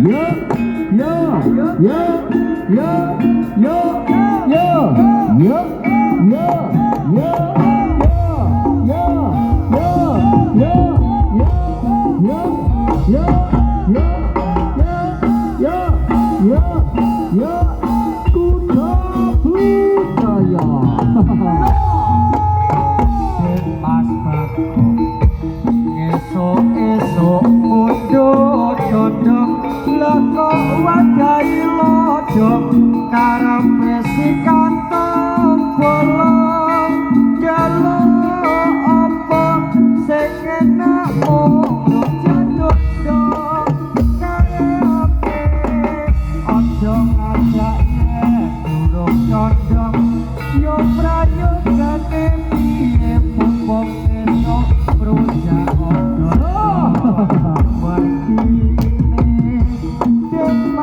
Yo, yo, yo, yo, yo, yo, yo, yo, yo, esok mundut condong leko wadai lodong karepe sikantong bolong jaluk apa sing enak mung jaduk dong karepe ojo ngajak durung condong yo prayogane piye mumpung esok rujak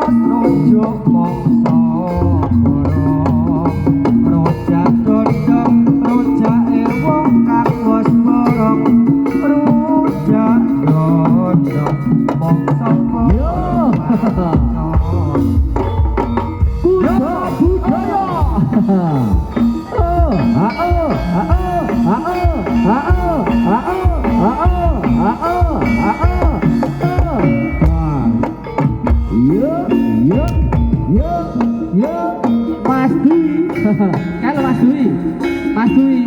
Rojok mongso borong rojak gondong rojak wong kang wis borong rojak gondong mongso borong budaya Mas Dwi, kalau Mas Dwi,